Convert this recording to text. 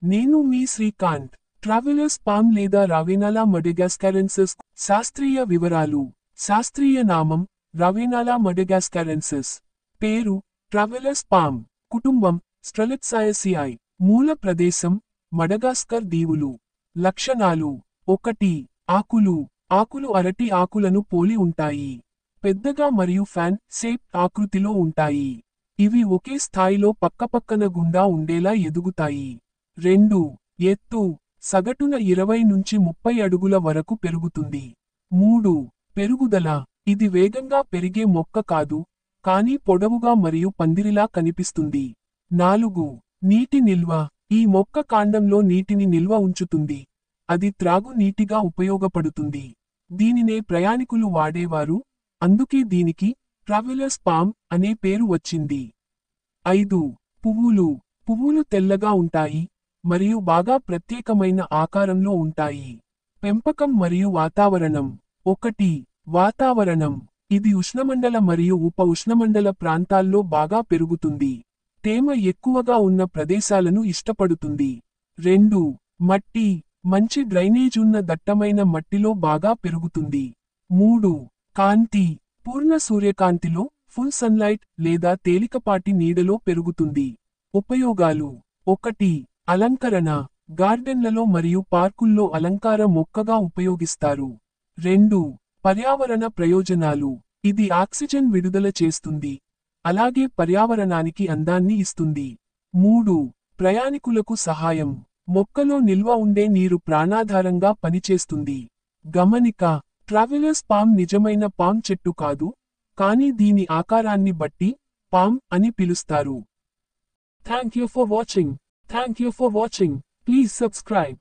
నేను మీ Srikanth. Travellers palm లేదా రావెనాలా మడగాస్కారెన్సిస్. శాస్త్రీయ వివరాలు. శాస్త్రీయ నామం రావెనాలా మడగాస్కారెన్సిస్. పేరు ట్రావెలర్స్ పామ్. కుటుంబం స్ట్రెలిట్సాయసిఐ. మూల ప్రదేశం మడగాస్కర్ దీవులు. లక్షణాలు. 1. ఆకులు. ఆకులు అరటి ఆకులను పోలి ఉంటాయి. పెద్దగా మరియు ఫ్యాన్ షేప్ ఆకృతిలో ఉంటాయి. ఇవి ఒకే స్థాయిలో పక్కపక్కన గుండా ఉండేలా ఎదుగుతాయి. 2. ఎత్తు. సగటున 20 నుంచి 30 అడుగుల వరకు పెరుగుతుంది. 3. పెరుగుదల. ఇది వేగంగా పెరిగే మొక్క కాదు, కానీ పొడవుగా మరియు పందిరిలా కనిపిస్తుంది. 4. నీటి నిల్వ. ఈ మొక్క కాండంలో నీటిని నిల్వ ఉంచుతుంది. అది త్రాగు నీటిగా ఉపయోగపడుతుంది. దీనినే ప్రయాణికులు వాడేవారు, అందుకే దీనికి ట్రావెలర్స్ పామ్ అనే పేరు వచ్చింది. 5. పువ్వులు. పువ్వులు తెల్లగా ఉంటాయి మరియు బాగా ప్రత్యేకమైన ఆకారంలో ఉంటాయి. పెంపకం మరియు వాతావరణం. 1. వాతావరణం. ఇది ఉష్ణమండల మరియు ఉప ఉష్ణమండల ప్రాంతాల్లో బాగా పెరుగుతుంది. తేమ ఎక్కువగా ఉన్న ప్రదేశాలను ఇష్టపడుతుంది. 2. మట్టి. మంచి డ్రైనేజ్ ఉన్న దట్టమైన మట్టిలో బాగా పెరుగుతుంది. 3. కాంతి. పూర్ణ సూర్యకాంతిలో ఫుల్ సన్లైట్ లేదా తేలికపాటి నీడలో పెరుగుతుంది. ఉపయోగాలు. 1. అలంకరణ. గార్డెన్లలో మరియు పార్కుల్లో అలంకార మొక్కగా ఉపయోగిస్తారు. 2. పర్యావరణ ప్రయోజనాలు. ఇది ఆక్సిజన్ విడుదల చేస్తుంది, అలాగే పర్యావరణానికి అందాన్ని ఇస్తుంది. 3. ప్రయాణికులకు సహాయం. మొక్కలో నిల్వ ఉండే నీరు ప్రాణాధారంగా పనిచేస్తుంది. గమనిక. ట్రావెలర్స్ పామ్ నిజమైన పామ్ చెట్టు కాదు, కానీ దీని ఆకారాన్ని బట్టి పామ్ అని పిలుస్తారు. Thank you for watching. Please subscribe.